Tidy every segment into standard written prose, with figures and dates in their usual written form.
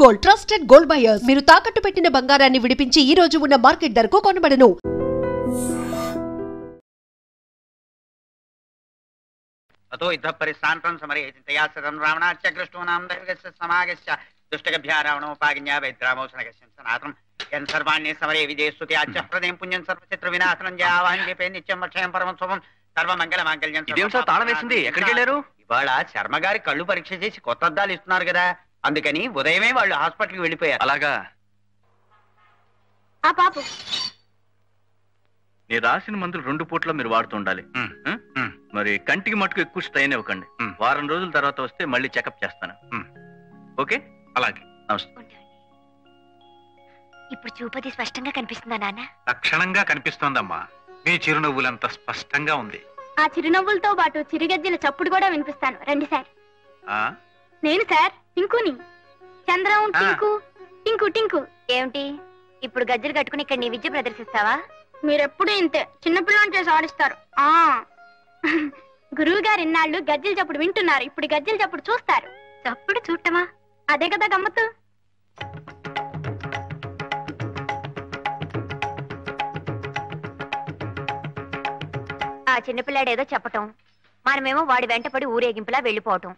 Gold, trusted gold buyers. మీరు తాకట్టు పెట్టిన బంగారాన్ని విడిపించి ఈ రోజు ఉన్న మార్కెట్ ధరకు కొనబడను. అతో యుద్ధ పరిశాంతం సమరే చింతయా సదం రావణాచ కృష్ణోనాం దైవగస్య సమాగస్య దుష్టగభ్యా రావణోపాజ్ఞా వైద్రామోషణగస్య సనాతం యన్ సర్వాణ్య సమరే విజయస్తుతి ఆచప్రదేం పుణ్యం సర్వచిత్ర వినాశనం జయావాహం చెప్పే నిత్యం వక్షయం పరమం శుభం సర్వమంగళ మాంగళ్యం. ఇదేం సార్ తాళం వేసింది? ఎక్కడికి వెళ్ళారు? ఇవాళ శర్మ గారి కళ్ళు పరీక్ష చేసి కొత్త అద్దాలు ఇస్తున్నారు కదా, అందుకని ఉదయమే వాళ్ళు హాస్పిటల్కి వెళ్ళిపోయారు. అలాగా? ఆ పాపు నేను రాసిన మందులు 2 పూట్ల మీరు వాడుతూ ఉండాలి. మరి కంటికి మట్టుకు ఎక్కువ స్ట్రెయిన్ ఇవ్వకండి. వారం రోజుల తర్వాత వస్తే మళ్ళీ చెకప్ చేస్తాను. ఓకే? అలాగే. నమస్తే. ఇప్పుడు చూపది స్పష్టంగా కనిపిస్తుందా నాన్న? లక్షణంగా కనిపిస్తోందమ్మా. మీ చిరునవ్వులంత స్పష్టంగా ఉంది. ఆ చిరునవ్వులతో పాటు చిరుగజ్జల చప్పుడు కూడా వినిపిస్తాను. రండి సార్. నేను సార్ టింకుని. చంద్రం టింకు టింకు టింకు. ఏమిటి ఇప్పుడు గజ్జలు కట్టుకుని ఇక్కడ నీ విద్య ప్రదర్శిస్తావా? మీరెప్పుడు ఇంతే, చిన్నపిల్లని చేసి ఆడిస్తారు. గురువు గారు ఇన్నాళ్ళు గజ్జలు చప్పుడు వింటున్నారు, ఇప్పుడు గజ్జలు చప్పుడు చూస్తారు. చప్పుడు చూడటమా? అదే కదా గమ్మత్తు. ఆ చిన్నపిల్లాడేదో చెప్పటం, మనమేమో వాడి వెంటపడి ఊరేగింపులా వెళ్ళిపోవటం.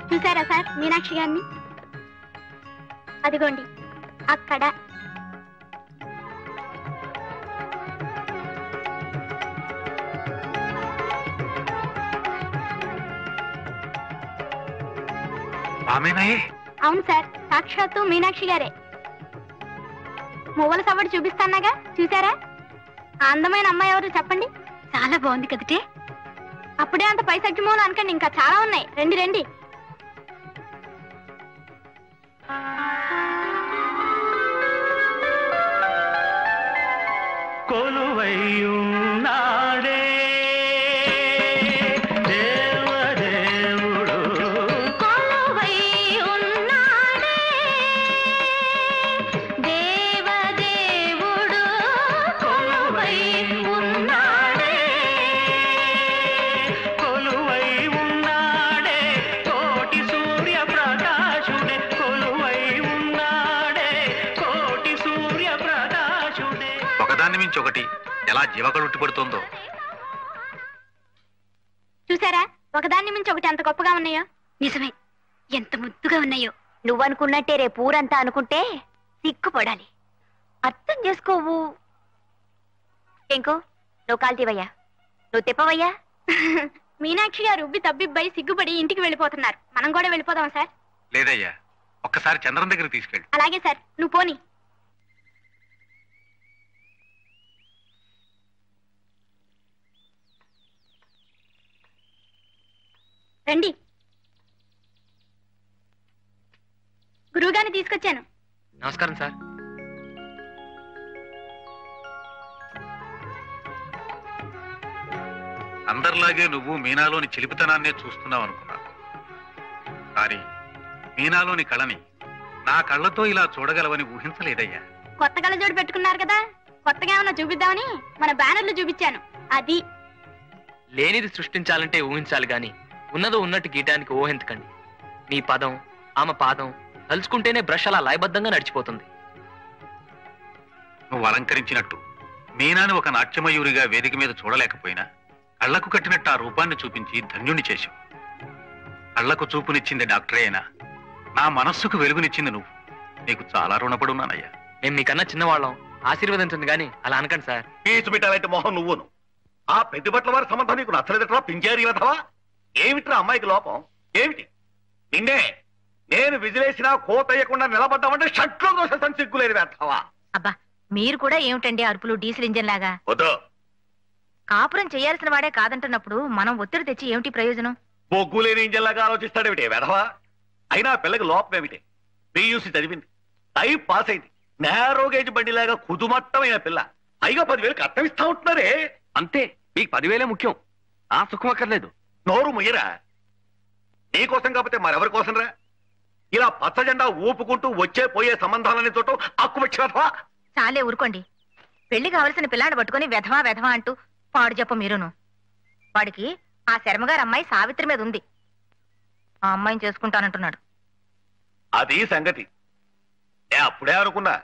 చూసారా సార్ మీనాక్షి గారిని? అదిగోండి అక్కడ. అవును సార్, సాక్షాత్తు మీనాక్షి గారే. మువ్వల సవ్వడి చూపిస్తానాగా, చూసారా? ఆ అందమైన అమ్మాయి ఎవరు చెప్పండి? చాలా బాగుంది కదటే. అప్పుడే అంత పైసగ్గిమూలు అనకండి, ఇంకా చాలా ఉన్నాయి. రండి రండి. కొలువైయున్నాడే దేవదేవుడు, కొలువైయున్నాడే దేవదేవుడు, కొలువైయున్నాడే కొలువై ఉన్నాడే కోటి సూర్య ప్రకాశుడే, కొలువై ఉన్నాడే కోటి సూర్య ప్రకాశుడే. ఒకదాన్ని మించి ఒకటి ఎలా జీవకళ ఉట్టిపడుతోందో. చూసారా ఒకదాన్ని మించి ఒకటి ఎంత గొప్పగా ఉన్నాయో? నిజమే, ఎంత ముద్దుగా ఉన్నాయో. నువ్వనుకున్నట్టే రేపు ఊరంతా అనుకుంటే సిగ్గుపడాలి. అర్థం చేసుకోవు. ఇంకో నువ్వు కాల్తీవయ్యా, నువ్వు తిప్పవయ్యా. మీనాక్షి గారు ఉబ్బి తబ్బిబ్బై సిగ్గుపడి ఇంటికి వెళ్ళిపోతున్నారు. మనం కూడా వెళ్ళిపోదాం సార్? లేదయ్యా, ఒక్కసారి చంద్రం దగ్గరికి తీసుకెళ్ళి. అలాగే సార్, నువ్వు పోనీ. రండి, గురువుగారిని తీసుకొచ్చాను. నమస్కారం సార్. అందరిలాగే నువ్వు మీనాలోని చిలిపితనాన్నే చూస్తున్నావు అనుకున్నాను. కానీ మీనాలోని కళని నా కళ్ళతో ఇలా చూడగలవని ఊహించలేదయ్యా. కొత్త కళ్ళజోడు పెట్టుకున్నారు కదా, కొత్తగా ఏమన్నా చూపిద్దామని మన బ్యానర్లు చూపించాను. అది లేనిది సృష్టించాలంటే ఊహించాలి గాని ఉన్నదో ఉన్నట్టు గీయడానికి ఊహించకండి. నీ పదం ఆమె పాదం తలుచుకుంటేనే బ్రష్ అలా లయబద్ధంగా నడిచిపోతుంది. నువ్వు అలంకరించినట్టు మీనాని ఒక నాట్యమయూరిగా వేదిక మీద చూడలేకపోయినా కళ్లకు కట్టినట్టు ఆ రూపాన్ని చూపించి ధన్యుణ్ణి చేశావు. కళ్లకు చూపునిచ్చింది డాక్టరే అయినా నా మనస్సుకు వెలుగునిచ్చింది నువ్వు. నీకు చాలా రుణపడి ఉన్నానయ్యా. మేము మీకన్నా చిన్నవాళ్ళం, ఆశీర్వదించండి గాని అలా అనకండి సార్. పీచు పెట్టాలంటే మొహం నువ్వును. ఆ పెద్ద బట్ల వారి సంబంధం నీకు నచ్చలేదట్రా పింజారి వెధవా? ఏమిట్రా అమ్మాయికి లోపం ఏమిటి? నిన్నే నేను విజిలేసినా కోతయ్యకుండా నిలబడ్డామంటే షట్లో దోషం సిగ్గులేని వెధవా. అబ్బా మీరు కూడా ఏమిటండి అరుపులు డీజిల్ ఇంజన్ లాగా? వద్దు. కాపురం చేయాల్సిన వాడే కాదంటున్నప్పుడు మనం ఒత్తిడి తెచ్చి ఏమిటి ప్రయోజనం? బొగ్గులేని ఇంజన్ లాగా ఆలోచిస్తాడేమిటి వెధవా? అయినా పిల్లకి లోపం ఏమిటి? పియూసీ చదివింది, టైప్ పాస్ అయింది, నేరో గేజ్ బండిలాగా కుదుమట్టమైన పిల్ల. పైగా 10,000 కట్టం ఇస్తా ఉంటున్నారే. అంతే, మీకు 10,000 ముఖ్యం, ఆ సుఖం అక్కర్లేదు. నోరు ముయ్యరా. నీకోసం కాకపోతే మరెవరి కోసం రా? ఇలా పచ్చ జెండా ఊపుకుంటూ వచ్చే పోయే సంబంధాలని చూడటం అక్కువచ్చినవా? చాలే ఊరుకోండి. పెళ్లి కావలసిన పిల్లాన్ని పట్టుకుని వెధవా వెధవా అంటూ పాడు చెప్ప మీరును. వాడికి ఆ శర్మగారు అమ్మాయి సావిత్రి మీద ఉంది. ఆ అమ్మాయిని చేసుకుంటానంటున్నాడు. అది సంగతి. అప్పుడే అనుకున్నా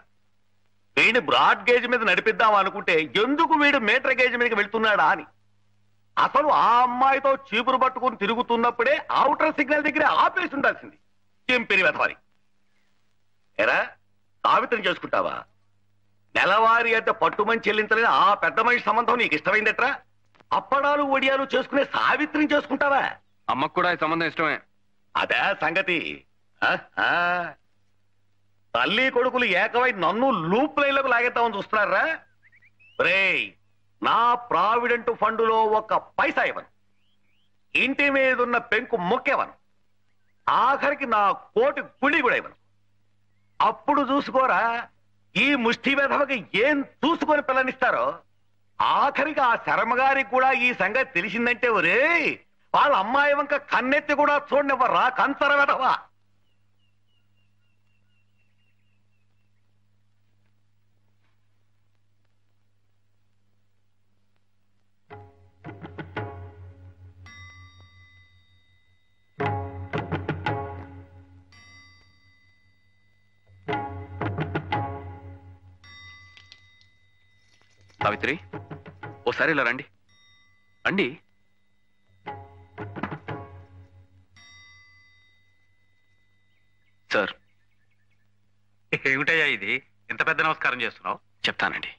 వీడిని బ్రాడ్ గేజ్ మీద నడిపిద్దాం అనుకుంటే ఎందుకు వీడు మీటర్ గేజ్ మీదకి వెళ్తున్నాడా అని. అసలు ఆ అమ్మాయితో చీపురు పట్టుకుని తిరుగుతున్నప్పుడే ఔటర్ సిగ్నల్ దగ్గర ఆపేసి ఉండాల్సింది. చెంపిరి వెధవారి. ఎరా సావిత్రిని చేసుకుంటావా? నెలవారీ అంటే పట్టుమని చెల్లించలేని ఆ పెద్ద మనిషి సంబంధం నీకు ఇష్టమైందట్రా? అప్పడాలు ఒడియాలు చేసుకునే సావిత్రిని చేసుకుంటావా? అమ్మకు కూడా ఈ సంబంధం ఇష్టమే. అదే సంగతి. తల్లి కొడుకులు ఏకమై నన్ను లూప్ లైన్లకు లాగేద్దామని చూస్తున్నారా? రేయ్, నా ప్రావిడెంట్ ఫండులో ఒక పైసా ఇవ్వను, ఇంటి మీదున్న పెంకు మొక్కేవను, ఆఖరికి నా కోటి గుడి కూడా ఇవ్వను. అప్పుడు చూసుకోరా ఈ ముష్టి వెధవకి ఏం చూసుకొని పిల్లనిస్తారో. ఆఖరికి ఆ శర్మగారికి కూడా ఈ సంగతి తెలిసిందంటే ఒరే వాళ్ళ అమ్మాయి వంక కన్నెత్తి కూడా చూడనివ్వరా కంచర వెధవా. సావిత్రి, ఓసారి ఇలా రండి. రండి. సార్, ఏమిటయ్యా ఇది? ఇంత పెద్ద నమస్కారం చేస్తున్నావు? చెప్తానండి.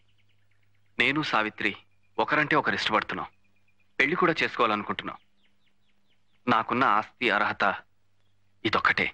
నేను సావిత్రి ఒకరంటే ఒకరు ఇష్టపడుతున్నాం. పెళ్లి కూడా చేసుకోవాలనుకుంటున్నాం. నాకున్న ఆస్తి అర్హత ఇదొక్కటే.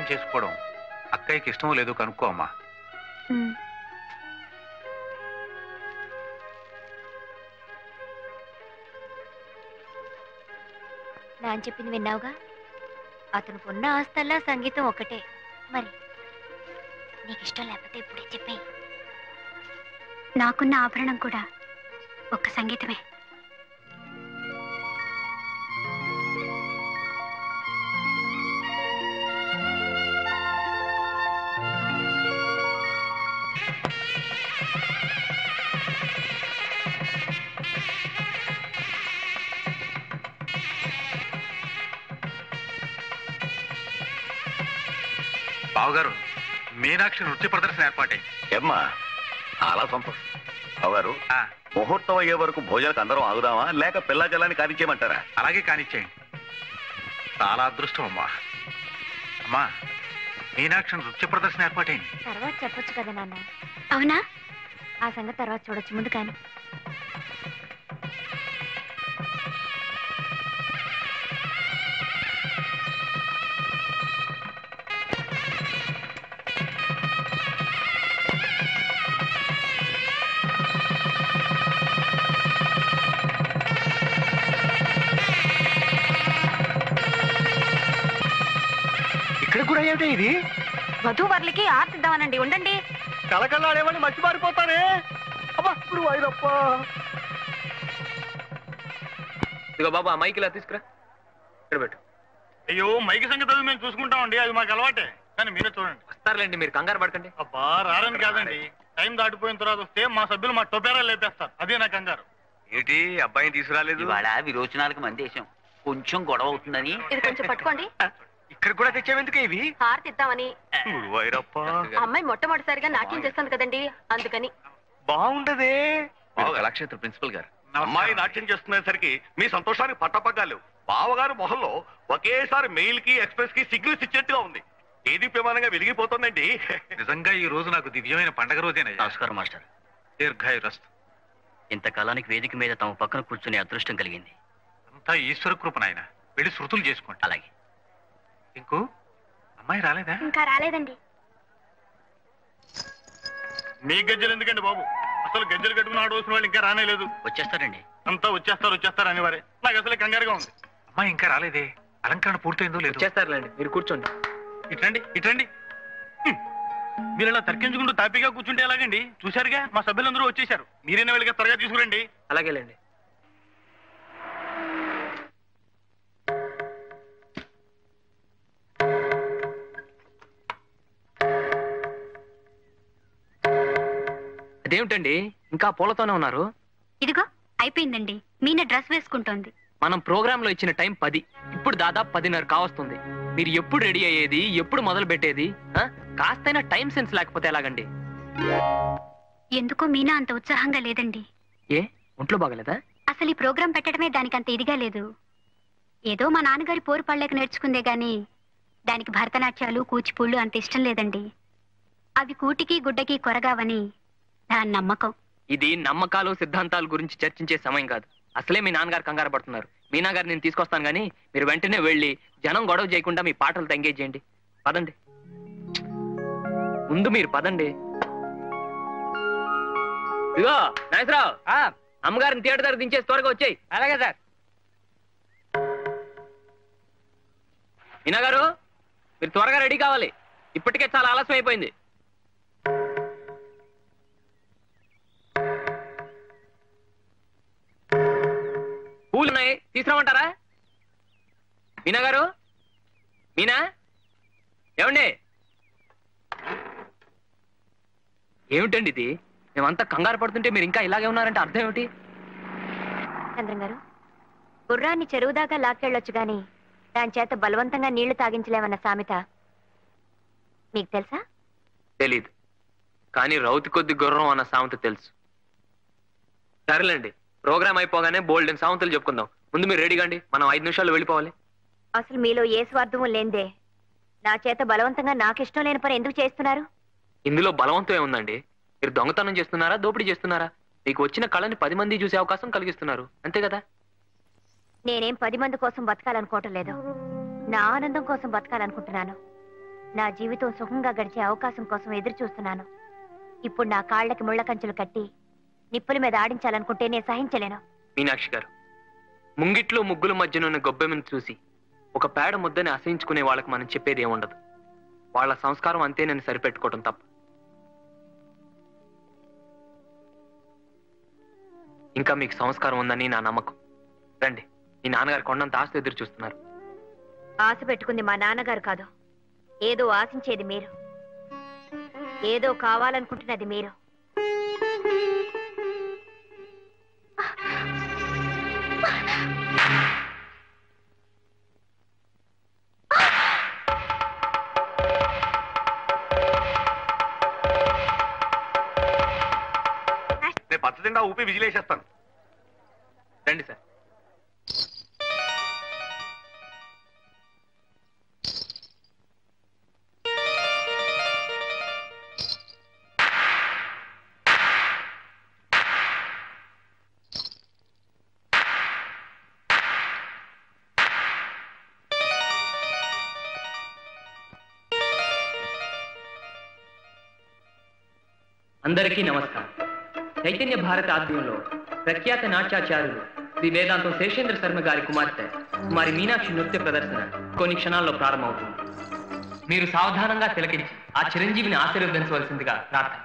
చేసుకోవడం అక్కయ్యకి ఇష్టమో లేదో కనుక్కో అమ్మా. నాన్న చెప్పింది విన్నావుగా? అతనికి ఉన్న ఆస్తల్లా సంగీతం ఒకటే. మరి నీకు ఇష్టం లేకపోతే ఇప్పుడే చెప్పేయి. నాకున్న ఆభరణం కూడా ఒక్క సంగీతమే. బావగారు, మీనాక్షి నృత్య ప్రదర్శన ఏర్పాటైంది. ఏమ్మా, చాలా సంతోషం. బావగారు, ముహూర్తం అయ్యే వరకు భోజనాలకు అందరం ఆగుదామా లేక పిల్ల జలాన్ని కానిచ్చేయమంటారా? అలాగే కానిచ్చేయండి. చాలా అదృష్టం అమ్మా. అమ్మా, మీనాక్షి నృత్య ప్రదర్శన ఏర్పాటైంది. తర్వాత చెప్పొచ్చు కదా నాన్న. అవునా? ఆ సంగతి తర్వాత చూడొచ్చు, ముందు కానీ. ఇక్కడ కూడా ఏమిటి ఇది? వధూవర్లకి ఆర్తిద్దామనండి. ఉండండి. కలకల్లాడేవాడిని మర్చిపారిపోతానే. అబ్బా ఇప్పుడు వైరప్ప. ఇదిగో బాబు ఆ మైక్ ఇలా తీసుకురా, ఇక్కడ పెట్టు. అయ్యో మైకి సంగతి మేము చూసుకుంటామండి, అది మాకు అలవాటే. కానీ మీరే చూడండి. వస్తారులేండి, మీరు కంగారు పడకండి. అబ్బా రారని కాదండి, టైం దాటిపోయిన తర్వాత వస్తే మా సభ్యులు మా టొపేరాలు లేపేస్తారు. అదే నా కంగారు. ఏంటి అబ్బాయిని తీసుకురాలేదు? ఇవాళ విరోచనాలకు మందేశం, కొంచెం గొడవ అవుతుందని. ఇది కొంచెం పట్టుకోండి. ఇక్కడ కూడా తెచ్చావెందుకు ఇవి? హారతిద్దామని. వైరప్ప అమ్మాయి మొట్టమొదటిసారిగా నాట్యం చేస్తుంది కదండి, అందుకని. బాగుండదే. కళాక్షేత్ర ప్రిన్సిపల్ గారు, అమ్మాయి నాట్యం చేస్తున్నసరికి మీ సంతోషానికి పట్టపగ్గాలు. బావగారు మొహంలో ఒకేసారి మెయిల్ కి ఎక్స్ప్రెస్ కి సిగ్నల్స్ ఇచ్చేట్టుగా ఉంది. ఏది ప్రమాణంగా వెలిగిపోతుందండి. నిజంగా ఈ రోజు నాకు దివ్యమైన పండగ రోజేనయ్యా. నమస్కారం మాస్టర్. దీర్ఘాయురస్తు. ఇంతకాలానికి వేదిక మీద తమ పక్కన కూర్చునే అదృష్టం కలిగింది. అంతా ఈశ్వర కృప నాయన. వెళ్ళి శృతులు చేసుకోండి. అలాగే. ఇంకో అమ్మాయి రాలేదా? ఇంకా రాలేదండి. మీ గజ్జలు ఎందుకండి బాబు? అసలు గజ్జలు కట్టుకుని ఆడవలసిన వాళ్ళు ఇంకా రానేలేదు. వచ్చేస్తారండి. అంతా వచ్చేస్తారు అనేవారే. నాకు అసలు కంగారుగా ఉంది. అమ్మాయి ఇంకా రాలేదే. అలంకరణ పూర్తయిందో లేదు. వచ్చేస్తారులేండి, మీరు కూర్చోండి. ఇట్రండి. మీరు ఇలా తర్కించుకుంటూ తాపీగా కూర్చుంటే ఎలాగండి? చూశారుగా మా సభ్యులందరూ వచ్చేసారు. మీరైనా వెళ్ళగా త్వరగా తీసుకురండి. అలాగేలేండి. అదేమిటండి ఇంకా పూలతోనే ఉన్నారు? ఇదిగో అయిపోయిందండి. మీనా డ్రెస్ వేసుకుంటోంది. మనం ప్రోగ్రామ్ లో ఇచ్చిన టైం 10, ఇప్పుడు దాదాపు 10:30 కావస్తుంది. మీరు ఎప్పుడు రెడీ అయ్యేది, ఎప్పుడు మొదలు పెట్టేది? కాస్తైనా టైం సెన్స్ లేకపోతే ఎలాగండి? ఎందుకో మీనా అంత ఉత్సాహంగా లేదండి. ఏ ఒంట్లో బాగలేదా? అసలు ఈ ప్రోగ్రాం పెట్టడమే దానికి అంత ఇదిగా లేదు. ఏదో మా నాన్నగారి పోరు పళ్ళకి నేర్చుకుందే గాని దానికి భరతనాట్యాలు కూచిపూళ్ళు అంత ఇష్టం లేదండి. అవి కూటికి గుడ్డకి కొరగావని దాని నమ్మకం. ఇది నమ్మకాలు సిద్ధాంతాల గురించి చర్చించే సమయం కాదు. అసలే మీ నాన్నగారు కంగారు పడుతున్నారు. మీనా గారు నేను తీసుకొస్తాను గానీ మీరు వెంటనే వెళ్ళి జనం గొడవ చేయకుండా మీ పాటలు ఎంగేజ్ చేయండి. పదండి, ముందు మీరు పదండి. ఇదిగో నాగేశ్వరరావు, అమ్మగారిని థియేటర్ దగ్గర దించేసి త్వరగా వచ్చాయి. అలాగే సార్. మీనా గారు మీరు త్వరగా రెడీ కావాలి, ఇప్పటికే చాలా ఆలస్యం అయిపోయింది. పూలు ఉన్నాయి, తీసుకురామంటారా? మీనా గారు, మీనా, ఏమండి? ఏమిటండి ఇది? మేమంతా కంగారు పడుతుంటే మీరు ఇంకా ఇలాగే ఉన్నారంటే అర్థం ఏమిటి? చంద్రం గారు, గుర్రాన్ని చెరువు దాకా లాక్కెళ్ళొచ్చు గాని దాని చేత బలవంతంగా నీళ్లు తాగించలేమన్న సామెత మీకు తెలుసా? తెలీదు, కానీ రౌతి కొద్ది గుర్రం అన్న సామెత తెలుసు. సరేలేండి, ప్రోగ్రామ్ అయిపోగానే బోల్డెన్ సామెతలు చెప్పుకుందాం. ముందు మీరు రెడీ కండి, మనం 5 నిమిషాల్లో వెళ్ళిపోవాలి. అసలు మీలో ఏ స్వార్థము లేందే నా చేత బలవంతంగా నాకిష్టం లేని పని ఎందుకు చేస్తున్నారు? ఇందులో బలవంతం ఏముందండి? మీరు దొంగతనం చేస్తున్నారా, దోపిడీ చేస్తున్నారా? మీకు వచ్చిన కళని 10 మంది చూసే అవకాశం కలిగిస్తున్నారు, అంతే కదా? నేనేం 10 మంది కోసం బతకాలనుకోవటం లేదు. నా ఆనందం కోసం బతకాలనుకుంటున్నాను. నా జీవితం సుఖంగా గడిచే అవకాశం కోసం ఎదురు చూస్తున్నాను. ఇప్పుడు నా కాళ్ళకి ముళ్ళ కంచెలు కట్టి నిప్పుల మీద ఆడించాలనుకుంటే నేను సహించలేను. మీనాక్షి గారు, ముంగిట్లో ముగ్గుల మధ్యనున్న గొబ్బెమ్మను చూసి ఒక పేడ ముద్దని అసహించుకునే వాళ్ళకి మనం చెప్పేది ఏముండదు. వాళ్ళ సంస్కారం అంతేనని సరిపెట్టుకోవటం తప్ప. ఇంకా మీకు సంస్కారం ఉందని నా నమ్మకం. రండి, మీ నాన్నగారు కొండంత ఆస్తి ఎదురు చూస్తున్నారు. ఆశ పెట్టుకుంది మా నాన్నగారు కాదు, ఏదో ఆశించేది మీరు, ఏదో కావాలనుకుంటున్నది మీరు. నేను పచ్చదిండా ఊపి విజిలేసేస్తాను. రండి సార్. అందరికీ నమస్కారం. చైతన్య భారత ఆధ్వర్యంలో ప్రఖ్యాత నాట్యాచార్యులు శ్రీ వేదాంతం శేషేంద్ర శర్మ గారి కుమార్తె కుమారి మీనాక్షి నృత్య ప్రదర్శన కొన్ని క్షణాల్లో ప్రారంభమవుతుంది. మీరు సావధానంగా తిలకించి ఆ చిరంజీవిని ఆశీర్వదించవలసిందిగా ప్రార్థన.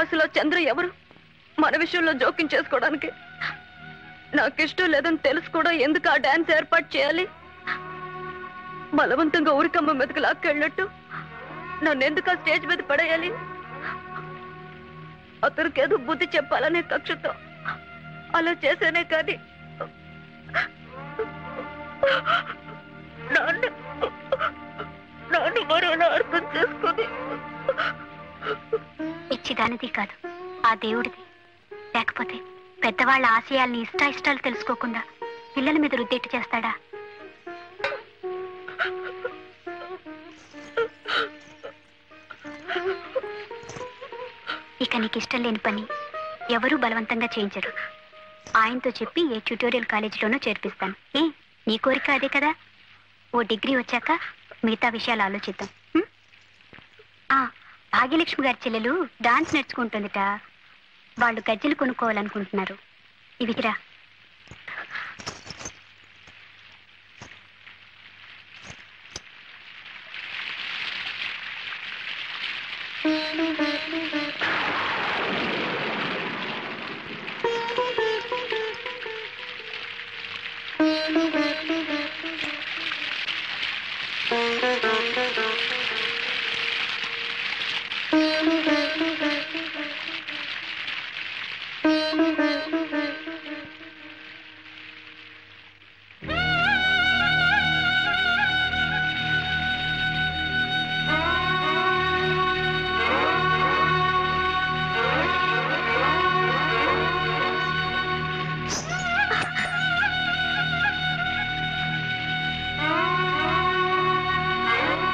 అసలు చంద్ర ఎవరు? మన విషయంలో జోక్యం చేసుకోవడానికి నాకిష్టం లేదని తెలుసు కూడా ఎందుకు ఆ డాన్స్ ఏర్పాటు చేయాలి? బలవంతంగా ఊరికమ్మ మీదకి లాక్కెళ్ళినట్టు నన్ను ఎందుకు ఆ స్టేజ్ మీద పడేయాలి? అతనికి ఏదో బుద్ధి చెప్పాలనే కక్షతో అలా చేసేనే కానీ నాన్న మరోలా అర్థం చేసుకుని పిచ్చిదానిది కాదు, ఆ దేవుడిది. లేకపోతే పెద్దవాళ్ళ ఆశయాల్ని ఇష్టాయిష్టాలు తెలుసుకోకుండా పిల్లల మీద రుద్దెట్టు చేస్తాడా? ఇక నీకు ఇష్టం లేని పని ఎవరూ బలవంతంగా చేయించరు. ఆయనతో చెప్పి ఏ ట్యూటోరియల్ కాలేజీలోనూ చేర్పిస్తాను. నీ కోరిక అదే కదా. ఓ డిగ్రీ వచ్చాక మిగతా విషయాలు ఆలోచిద్దాం. భాగ్యలక్ష్మి గారి చెల్లెలు డాన్స్ నేర్చుకుంటుందిట. వాళ్ళు గజ్జలు కొనుక్కోవాలనుకుంటున్నారు. ఇవికిరా.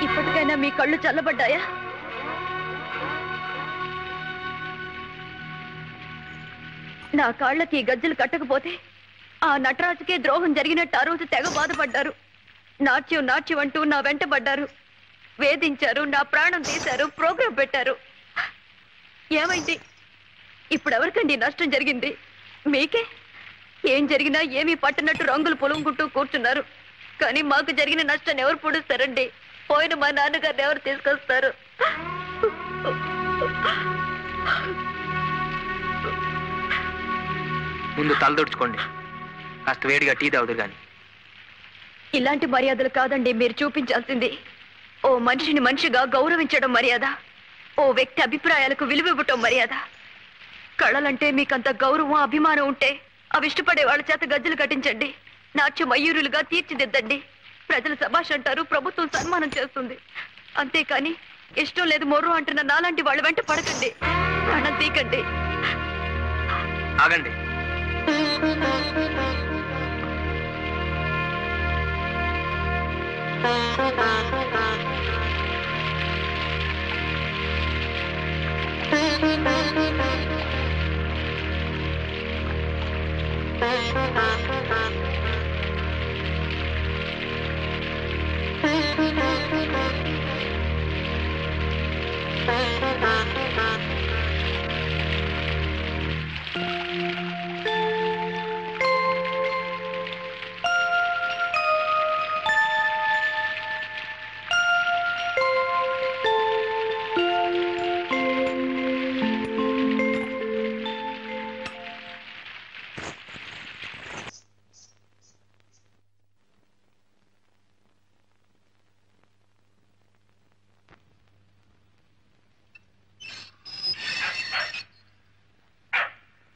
ఇప్పటికైనా మీ కళ్ళు చల్లబడ్డాయా? నా కాళ్ళకి గజ్జలు కట్టకపోతే ఆ నటరాజుకే ద్రోహం జరిగినట్టు ఆ రోజు తెగ బాధపడ్డారు. నాట్యం నాట్యం అంటూ నా వెంట పడ్డారు, వేధించారు, నా ప్రాణం తీశారు, ప్రోగ్రాం పెట్టారు. ఏమైంది? ఇప్పుడు ఎవరికండి నష్టం జరిగింది? మీకే. ఏం జరిగినా ఏమీ పట్టనట్టు రంగులు పొలుముకుంటూ కూర్చున్నారు. కానీ మాకు జరిగిన నష్టాన్ని ఎవరు పొడుస్తారండి? పోయిన మా నాన్నగారిని ఎవరు తీసుకొస్తారు? ముందు తలదొడుచుకోండి, కాస్త వేడిగా టీ తాగుదు కానీ. ఇలాంటి మర్యాదలు కాదండి మీరు చూపించాల్సింది. ఓ మనిషిని మనిషిగా గౌరవించడం మర్యాద, ఓ వ్యక్తి అభిప్రాయాలకు విలువివ్వటం మర్యాద. కళలంటే మీకంత గౌరవం అభిమానం ఉంటే అవి ఇష్టపడే వాళ్ళ చేత గజ్జలు కట్టించండి, నాట్య మయూరులుగా తీర్చిదిద్దండి. ప్రజలు శభాష్ అంటారు, ప్రభుత్వం సన్మానం చేస్తుంది. అంతేకాని ఇష్టం లేదు మొర్రు అంటున్న నాలాంటి వాళ్ళ వెంట పడకండి, ప్రాణం తీకండి. ఆగండి.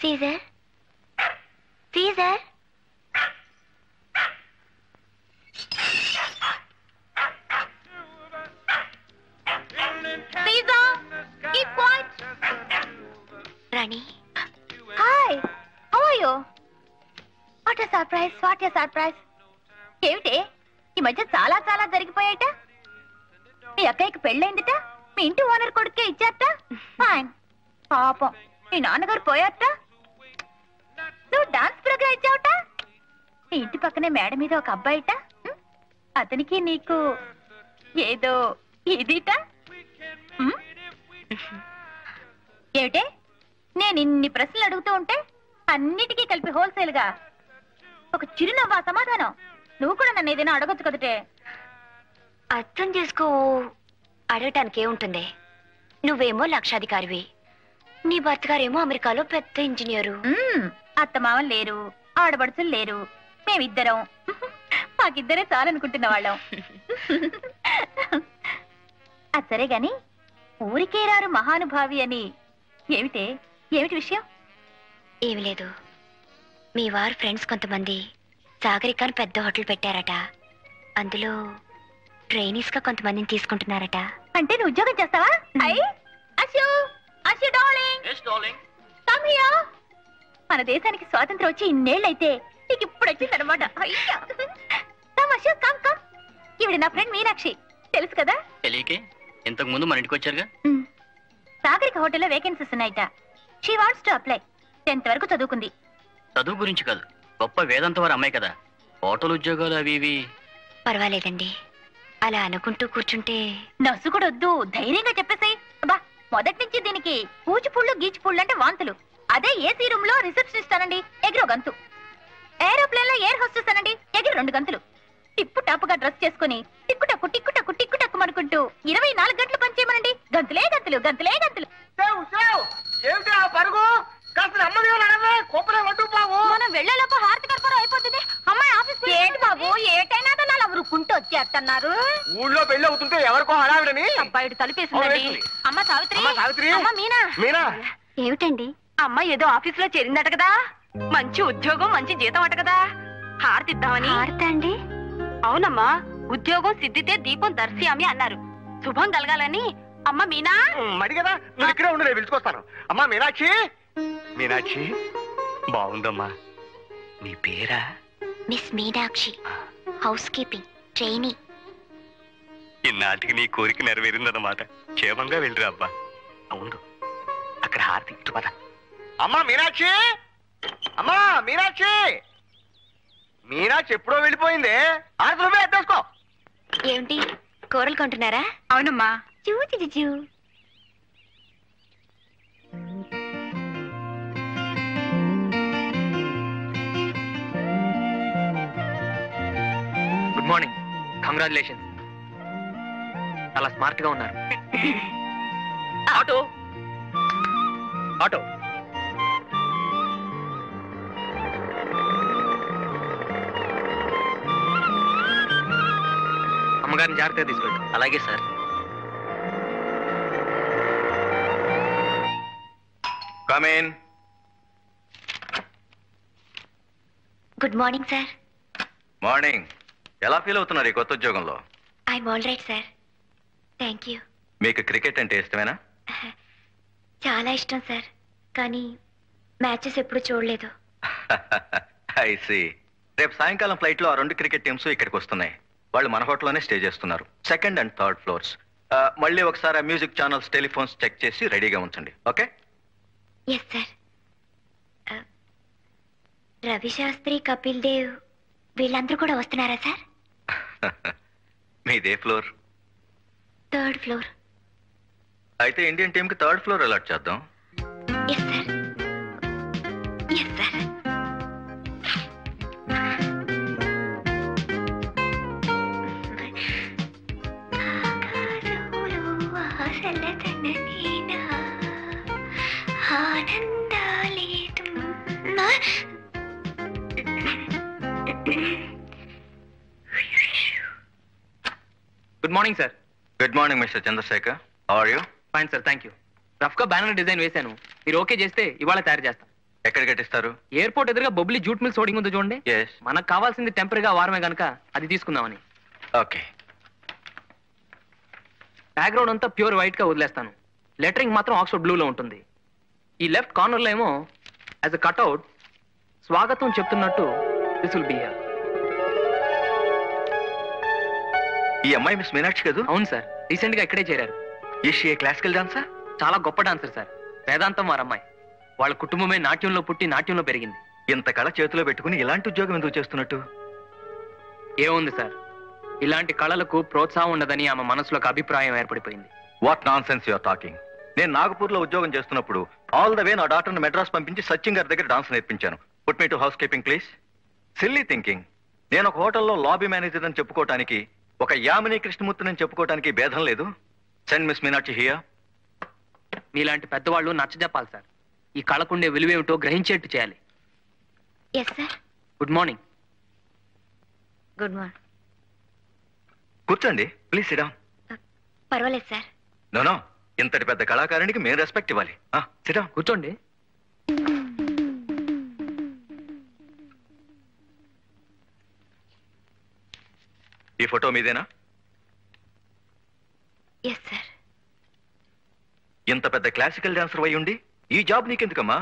Caesar Caesar Rani hi how are you what a surprise ఏమిటి ఈ మధ్య చాలా చాలా జరిగిపోయాట మీ అక్కయ్యకి పెళ్ళైందిట మీ ఇంటి ఓనర్ కొడుకే ఇచ్చారట ఫైన్ పాపం మీ నాన్నగారు పోయారట నువ్వు డాన్స్ ప్రోగ్రామ్ ఇచ్చావట మీ ఇంటి పక్కనే మేడ మీద ఒక అబ్బాయిట అతనికి నీకు ఏదో ఇదిట ఏమిటే నేను ఇన్ని ప్రశ్నలు అడుగుతూ ఉంటే అన్నిటికీ కలిపి హోల్సేల్ గా ఒక చిరునవ్వా సమాధానం నువ్వు కూడా నన్ను ఏదైనా అడగొచ్చు కదటే అర్థం చేసుకో అడగటానికి ఏముంటుంది నువ్వేమో లక్షాధికారివి నీ భర్త గారేమో అమెరికాలో పెద్ద ఇంజనీరు అత్తమామలు లేరు ఆడబడుచులు లేరు మేమిద్దరం మాకిద్దరే చాలనుకుంటున్న వాళ్ళం అది సరే గాని ఊరికే రారు మహానుభావి అని ఏమిటి విషయం ఏమి లేదు మీ వారు ఫ్రెండ్స్ కొంతమంది సాగరికాని పెద్ద హోటల్ పెట్టారట అందులో ట్రైనీస్ గా కొంతమందిని తీసుకుంటున్నారట అంటే నువ్వు ఉద్యోగం చేస్తావా మన దేశానికి స్వాతంత్రం వచ్చి ఇన్నేళ్ళైతే నీకు ఇప్పుడు వచ్చిందనమాట ఇవిడ నా ఫ్రెండ్ మీనాక్షి తెలుసు కదా తెలియకే ఇంతకు ముందు మన ఇంటికి వచ్చారుగా సాగరిక హోటల్లో వేకెన్సీస్ ఉన్నాయట she wants to apply 10th వరకు చదువుకుంది చదువు గురించి కాదు గొప్ప వేదంత వారు అమ్మాయి కదా హోటల్ ఉద్యోగాలు అవి ఇవి పర్వాలేదండి అలా అనుకుంటూ కూర్చుంటే నర్సు కూడా వద్దు ధైర్యంగా చెప్పేసాయి అబ్బా మొదటి నుంచి దీనికి పూచిపుళ్ళు గీచిపుళ్ళు అంటే వాంతులు అదే ఏసీ రూమ్ లో రిసెప్షనిస్ట్ అనండి ఎగిరో గంతు ఏరోప్లేన్ లో ఎయిర్ హోస్టెస్ అనండి ఎగిరి 2 గంతులు టిప్పు టాపుగా డ్రెస్ చేసుకుని టిక్కు టక్కు అనుకుంటూ 24 గంటలు పనిచేయమనండి గంతులే గంతులు గంతులే గంతులు మనం వెళ్ళేలోపు హారతి కర్పూరం అయిపోతుంది అమ్మాయి ఆఫీస్ ఏంటి బాబు ఏటైనా అలా ఉరుక్కుంటూ వచ్చేస్తున్నారు ఊళ్ళో పెళ్లి అవుతుంటే ఎవరికో హడావిడని అబ్బాయి తలిపేసిందండి అమ్మ సావిత్రి అమ్మ మీనా ఏమిటండి అమ్మ ఏదో ఆఫీస్ లో చేరిందట కదా మంచి ఉద్యోగం మంచి జీతం అట కదా హారతి ఇద్దామని హారతి అండి అవునమ్మా ఉద్యోగం సిద్ధితే దీపం దర్శయామి అన్నారు శుభం కలగాలని అమ్మ మీనా మడి కదా నువ్వు ఇక్కడే ఉండు నేను పిలుచుకొస్తాను అమ్మా మీనాక్షి బాగుందమ్మా నీ పేరా miss Meenakshi housekeeping trainee ఇన్నాటికి నీ కోరిక నెరవేరిందన్నమాట క్షేమంగా వెళ్ళిరా అబ్బా అవును అక్కడ హారతి ఇటు పద అమ్మా మీనాక్షి మీనాక్షి ఎప్పుడో వెళ్ళిపోయింది హారతి నువ్వే ఎత్తేసుకో ఏమిటి కూరలు కొంటున్నారా అవునమ్మా చూ గుడ్ మార్నింగ్ కంగ్రాచులేషన్స్ చాలా స్మార్ట్ గా ఉన్నారు ఆటో అమ్మగారిని జాగ్రత్తగా తీసుకెళ్ళి అలాగే sir come in good morning sir morning ఎలా ఫీల్ అవుతున్నారు ఈ కొత్త ఉద్యోగంలో I'm all right sir thank you మీకు క్రికెట్ అంటే ఇష్టమేనా చాలా ఇష్టం సార్ కానీ మ్యాచెస్ ఎప్పుడు చూడలేదు ఐ సీ రేపు సాయంకాలం ఫ్లైట్ లో ఆ 2 క్రికెట్ టీమ్స్ ఇక్కడికి వస్తున్నాయి వాళ్ళు మన హోటల్లోనే స్టే చేస్తున్నారు 2nd and 3rd ఫ్లోర్స్ మళ్ళీ ఒకసారి మ్యూజిక్ ఛానల్స్ టెలిఫోన్స్ చెక్ చేసి రెడీగా ఉంచండి okay yes sir Ravi Shastri Kapil Dev వీళ్ళందరూ కూడా వస్తున్నారా సార్ మీదే ఫ్లోర్ 3rd ఫ్లోర్ అయితే ఇండియన్ టీమ్ కి 3rd ఫ్లోర్ అలాట్ చేద్దాం yes sir good morning sir good morning mister Chandrashekar how are you fine sir thank you rough గా బ్యానర్ డిజైన్ వేశాను మీరు ఓకే చేస్తే ఇవాళ తయారు చేస్తాం ఎక్కడ కట్టిస్తారు? ఎయిర్పోర్ట్ ఎదురుగా బొబ్లీ జూట్ మిల్స్ హోర్డింగ్ ఉంది చూడండి. మనకు కావాల్సింది టెంపరీగా వారమే గనక అది తీసుకుందామని. ఓకే. బ్యాక్గ్రౌండ్ అంతా ప్యూర్ వైట్ గా వదిలేస్తాను. లెటరింగ్ మాత్రం ఆక్స్ఫర్డ్ బ్లూలో ఉంటుంది. ఈ లెఫ్ట్ కార్నర్ లో ఏమో యాజ్ అ కట్అవుట్ స్వాగతం చెప్తున్నట్టు దిస్ విల్ బి హియర్. ఈ అమ్మాయి మిస్ మీనాక్షి కదా? అవును సార్, రీసెంట్ గా ఇక్కడే చేరారు. ఈ క్లాసికల్ డాన్సర్? చాలా గొప్ప డాన్సర్ సార్. వేదాంతం వారి అమ్మాయి. వాళ్ళ కుటుంబమే నాట్యంలో పుట్టి నాట్యంలో పెరిగింది. ఇంత కళ చేతిలో పెట్టుకుని ఇలాంటి ఉద్యోగం ఎందుకు చేస్తున్నట్టు? ఏముంది సార్, ఇలాంటి కళలకు ప్రోత్సాహం ఉండదని ఆమె మనసులో ఒక అభిప్రాయం ఏర్పడిపోయింది. What nonsense you're talking. నేను నాగపూర్ లో ఉద్యోగం చేస్తున్నప్పుడు ఆల్ ద వే నా డాక్టర్ని మెడ్రాస్ పంపించి సచిన్ గారి దగ్గర డాన్స్ నేర్పించాను. Put me to house keeping please. Silly thinking. నేను ఒక హోటల్లో లాబీ మేనేజర్ అని చెప్పుకోవటానికి, ఒక యామిని కృష్ణమూర్తిని అని చెప్పుకోవటానికి భేదం లేదు. Send miss Meenakshi here. మీలాంటి పెద్దవాళ్ళు నచ్చజెప్పాలి సార్. ఈ కళకుండే విలువేమిటో గ్రహించేట్టు చేయాలి. Yes sir. Good morning. Good morning. కూర్చోండి ప్లీజ్. Sit down. పర్వాలేదు సార్. నో, ఇంతటి పెద్ద కళాకారునికి మేము రెస్పెక్ట్ ఇవ్వాలి. Sit down. కూర్చోండి. ఈ ఫోటో మీదేనా? Yes sir. ఇంత పెద్ద క్లాసికల్ డాన్సర్ అయి ఉండి ఈ జాబ్ నీకెందుకమ్మా?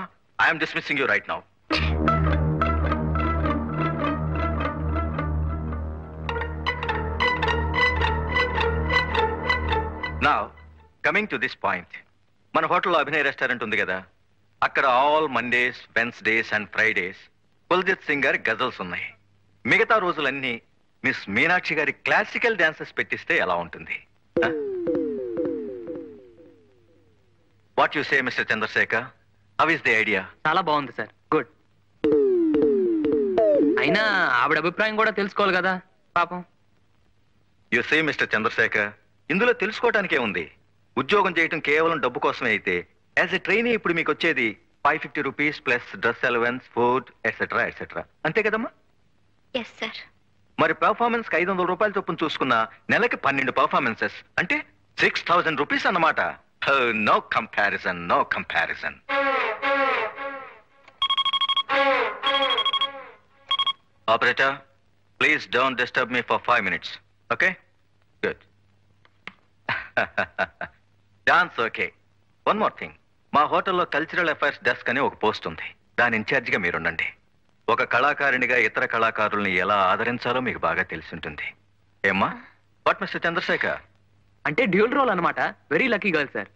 I'm dismissing you right now. Now coming to this point. మన హోటల్లో అభినయ్ రెస్టారెంట్ ఉంది కదా, అక్కడ all Mondays, Wednesdays and Fridays Kuljit Singh గారి గజల్స్ ఉన్నాయి. మిగతా రోజులన్నీ మిస్ మీనాక్షి గారి క్లాసికల్ డాన్సెస్ పెట్టిస్తే ఎలా ఉంటుంది? What you say mister Chandrashekar? How is the idea? చాలా బాగుంది సార్. గుడ్. అయినా ఆవిడ అభిప్రాయం కూడా తెలుసుకోవాలి కదా పాపం. యు సే మిస్టర్ చంద్రశేఖర్, ఇందులో తెలుసుకోవటానికే ఉంది. ఉద్యోగం చేయటం కేవలం డబ్బు కోసమే అయితే యాజ్ ఎ ట్రైనీ ఇప్పుడు మీకు వచ్చేది 550 rupees plus dress allowance, food etcetera etcetera. అంతే కదమ్మా? Yes sir. మరి పెర్ఫార్మెన్స్ కి 500 రూపాయలు చొప్పున చూసుకున్న నెలకి 12 పెర్ఫార్మెన్సెస్ అంటే 6000 రూపీస్ అన్నమాట. No comparison, no comparison. Operator, please don't disturb me for 5 minutes. Okay? Good. Dance okay. One more thing. మా హోటల్లో కల్చరల్ అఫైర్స్ డెస్క్ అని ఒక పోస్ట్ ఉంది. దాని ఇన్ఛార్జిగా మీరుండండి. ఒక కళాకారునిగా ఇతర కళాకారుల్ని ఎలా ఆదరించాలో మీకు బాగా తెలిసి ఉంటుంది. ఏమ్మా? What mister Chandrashekar? అంటే డ్యూల్ రోల్ అన్నమాట. Very lucky girl sir.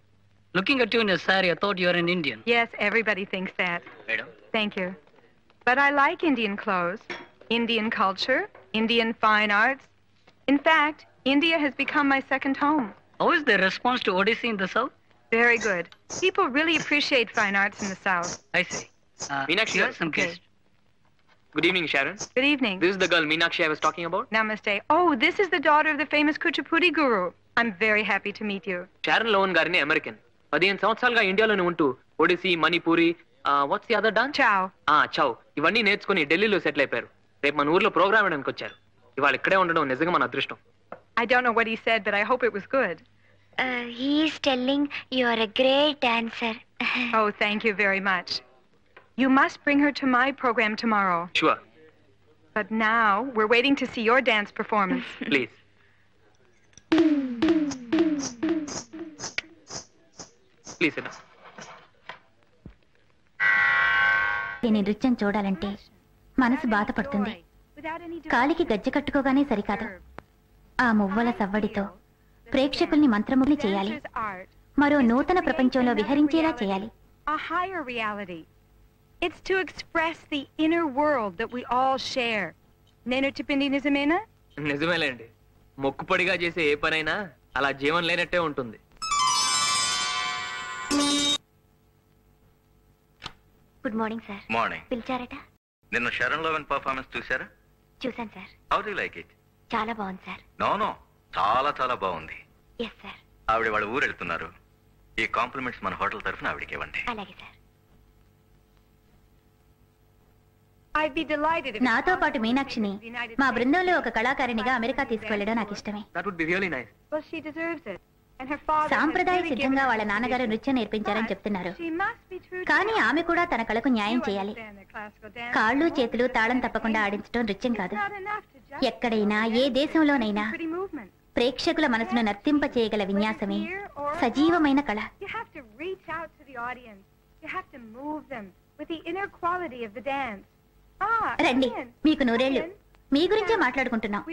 Looking at you in a saree, I thought you were an Indian. Yes, everybody thinks that. Madam? Thank you. But I like Indian clothes, Indian culture, Indian fine arts. In fact, India has become my second home. How is the response to Odyssey in the South? Very good. People really appreciate fine arts in the South. I see. Meenakshi, Here are some guests. Good evening, Sharon. Good evening. This is the girl Meenakshi I was talking about. Namaste. Oh, this is the daughter of the famous Kuchipudi guru. I'm very happy to meet you. Sharon Lohan గారిని American. 15 సంవత్సరాలుగా ఇండియాలోనే ఉంటూ Odyssey, Manipuri, what's the other dance? Chow. చౌ ఇవన్నీ నేర్చుకుని ఢిల్లీలో settle అయిపోయారు. రేపు మన ఊర్లో ప్రోగ్రామ్ వేయడానికి వచ్చారు. ఇవాళ ఇక్కడే ఉండడం నిజంగా మన అదృష్టం. I don't know what he said, but I hope it was good. He is telling you are a great dancer. Oh, thank you very much. You must bring her to my program tomorrow. Sure. But now we're waiting to see your dance performance. Please. Please sit down. నేను నృత్యం చూడాలంటే మనసు బాధపడుతుంది. కాలికి గజ్జె కట్టుకోగానే సరికాదు. ఆ మువ్వల సవ్వడితో ప్రేక్షకుల్ని మంత్రముగ్ని చేయాలి. మరో నూతన ప్రపంచంలో విహరించేలా చేయాలి. A higher reality. It's to express the inner world that we all share. నేను చెప్పింది నిజమేనా? నిజమేలేండి. మొక్కుపడిగా చేసే ఏ పనైనా అలా జీవం లేనట్టే ఉంటుంది. Good morning sir. మార్నింగ్. పిలిచారట? నిన్న షరణ్ లోవెన్ పర్ఫార్మెన్స్ చూసారా? చూసాను sir. How do you like it? చాలా బాగుంది సార్. నో చాలా చాలా బాగుంది. Yes sir. ఆవిడ వాళ్ళ ఊరు వెళ్తున్నారు. ఈ కాంప్లిమెంట్స్ మన హోటల్ తరఫున ఆవిడకి ఇవ్వండి. అలాగే sir. I'd be delighted if నాతో పాటు మీనాక్షిని మా బృందంలో ఒక కళాకారిణిగా అమెరికా తీసుకెళ్లడం నాకు ఇష్టమే. That would be really nice. Well, she deserves it. సాంప్రదాయ సిద్ధంగా వాళ్ళ నాన్నగారు నృత్యం నేర్పించారని చెప్తున్నారు. కానీ ఆమె కూడా తన కళకు న్యాయం చేయాలి. కాళ్ళు చేతులు తాళం తప్పకుండా ఆడించడం నృత్యం కాదు. ఎక్కడైనా ఏ దేశంలోనైనా ప్రేక్షకుల మనసును నర్తింప చేయగల విన్యాసమే సజీవమైన కళ. రండి, మీకు 100 ఏళ్ళు. మీ గురించే మాట్లాడుకుంటున్నాం.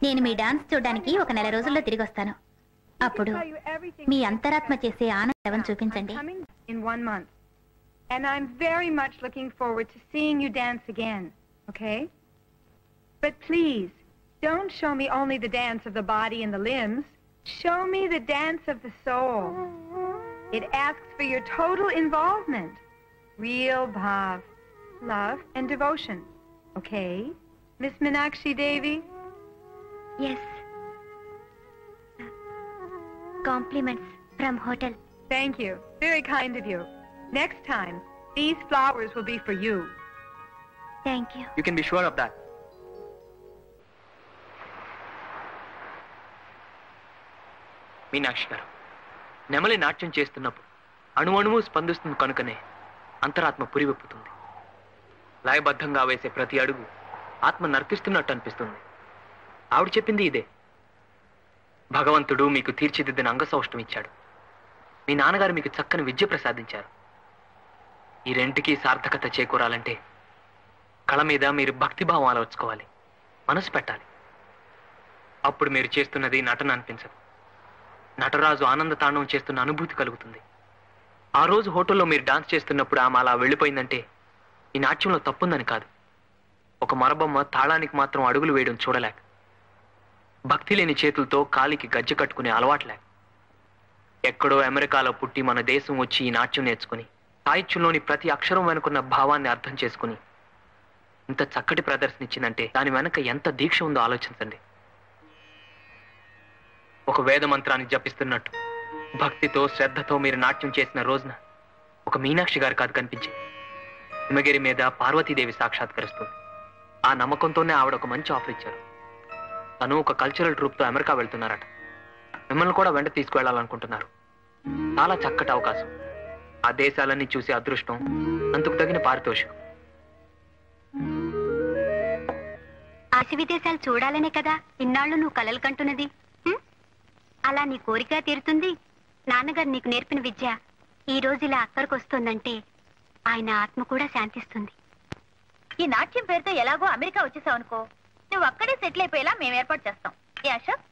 నేను మీ డాన్స్ చూడడానికి 1 నెల రోజుల్లో తిరిగి వస్తాను. అప్పుడు మీ అంతరాత్మ చేసే ఆనందం చూపించండి. In 1 month. And I'm very much looking forward to seeing you dance again, okay? But please, don't show me only the dance of the body and the limbs. Show me the dance of the soul. It asks for your total involvement. Real bhav, love and devotion. Okay? Miss Meenakshi Devi? Yes. Compliments from hotel. Thank you. Very kind of you. Next time, these flowers will be for you. Thank you. You can be sure of that. Meenakshi గారు, నెమలి నాట్యం చేస్తున్నప్పుడు అణువణువు స్పందిస్తుంది కనుకనే అంతరాత్మ పురివెప్పుతుంది. లయబద్ధంగా వేసే ప్రతి అడుగు ఆత్మ నర్తిస్తున్నట్టు అనిపిస్తుంది. ఆవిడ చెప్పింది ఇదే. భగవంతుడు మీకు తీర్చిదిద్దిన అంగసౌష్టం ఇచ్చాడు. మీ నాన్నగారు మీకు చక్కని విద్య ప్రసాదించారు. ఈ రెంటికి సార్థకత చేకూరాలంటే కళ మీద మీరు భక్తిభావం అలవర్చుకోవాలి, మనసు పెట్టాలి. అప్పుడు మీరు చేస్తున్నది నటన అనిపించదు. నటరాజు ఆనంద తాండవం చేస్తున్న అనుభూతి కలుగుతుంది. ఆ రోజు హోటల్లో మీరు డాన్స్ చేస్తున్నప్పుడు ఆమె అలా వెళ్ళిపోయిందంటే ఈ నాట్యంలో తప్పుందని కాదు. ఒక మరబొమ్మ తాళానికి మాత్రం అడుగులు వేయడం చూడలేక, భక్తి లేని చేతులతో కాలికి గజ్జె కట్టుకునే అలవాట్లేక, ఎక్కడో అమెరికాలో పుట్టి మన దేశం వచ్చి ఈ నాట్యం నేర్చుకుని సాహిత్యంలోని ప్రతి అక్షరం వెనుకున్న భావాన్ని అర్థం చేసుకుని ఇంత చక్కటి ప్రదర్శన ఇచ్చిందంటే దాని వెనక ఎంత దీక్ష ఉందో ఆలోచించండి. ఒక వేద మంత్రాన్ని జపిస్తున్నట్టు భక్తితో శ్రద్ధతో మీరు నాట్యం చేసిన రోజున ఒక మీనాక్షి గారు కాదు కనిపించి హిమగిరి మీద పార్వతీదేవి సాక్షాత్కరిస్తుంది. ఆ నమ్మకంతోనే ఆవిడ ఒక మంచి ఆఫర్ ఇచ్చారు. తను ఒక కల్చరల్ ట్రూప్తో అమెరికా వెళ్తున్నారట. మిమ్మల్ని కూడా వెంట తీసుకువెళ్లాలనుకుంటున్నారు. చాలా చక్కటి అవకాశం. ఆ దేశాలన్నీ చూసే అదృష్టం, అందుకు తగిన పారితోషికం. ఆశ విదేశాలు చూడాలనే కదా ఇన్నాళ్ళు నువ్వు కలలు కంటున్నది. అలా నీ కోరిక తీరుతుంది. నాన్నగారు నీకు నేర్పిన విద్య ఈ రోజు ఇలా అక్కడికి వస్తుందంటే ఆయన ఆత్మ కూడా శాంతిస్తుంది. ఈ నాట్యం పేరుతో ఎలాగో అమెరికా వచ్చేసావు అనుకో, నువ్వు అక్కడే సెటిల్ అయిపోయేలా మేము ఏర్పాటు చేస్తాం. ఏ అశోక్?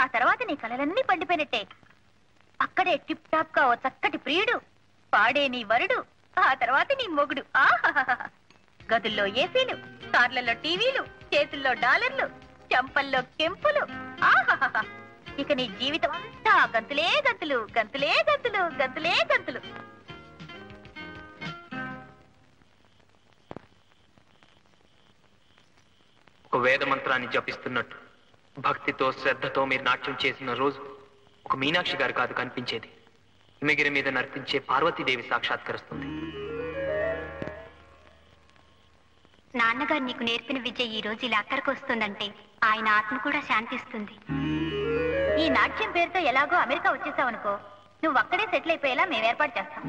ఆ తర్వాత నీ కళలన్నీ పండిపోయినట్టే. అక్కడే టిప్ టాప్ గా ఓ చక్కటి ప్రియుడు, పాడే నీ వరుడు, ఆ తర్వాత నీ మొగుడు. గదుల్లో ఏసీలు, కార్లలో టీవీలు, చేతుల్లో డాలర్లు, చెంపల్లో కెంపులు. ఇక నీ జీవితం అంతా గంతులే గంతులు, గంతులే గంతులు, గంతులే గంతులు. ఒక వేద మంత్రాన్ని జపిస్తున్నట్టు భక్తితో శ్రద్ధతో మీరు నాట్యం చేసిన రోజు ఒక మీనాక్షి గారు కాదు కనిపించేది. హిమగిరి మీద నర్తించే పార్వతీదేవి సాక్షాత్కరిస్తుంది. నాన్నగారు నీకు నేర్పిన విద్య ఈ రోజు ఇలా అక్కడికి వస్తుందంటే ఆయన ఆత్మ కూడా శాంతిస్తుంది. ఈ నాట్యం పేరుతో ఎలాగో అమెరికా వచ్చేసావు అనుకో, నువ్వు అక్కడే సెటిల్ అయిపోయేలా మేము ఏర్పాటు చేస్తాం.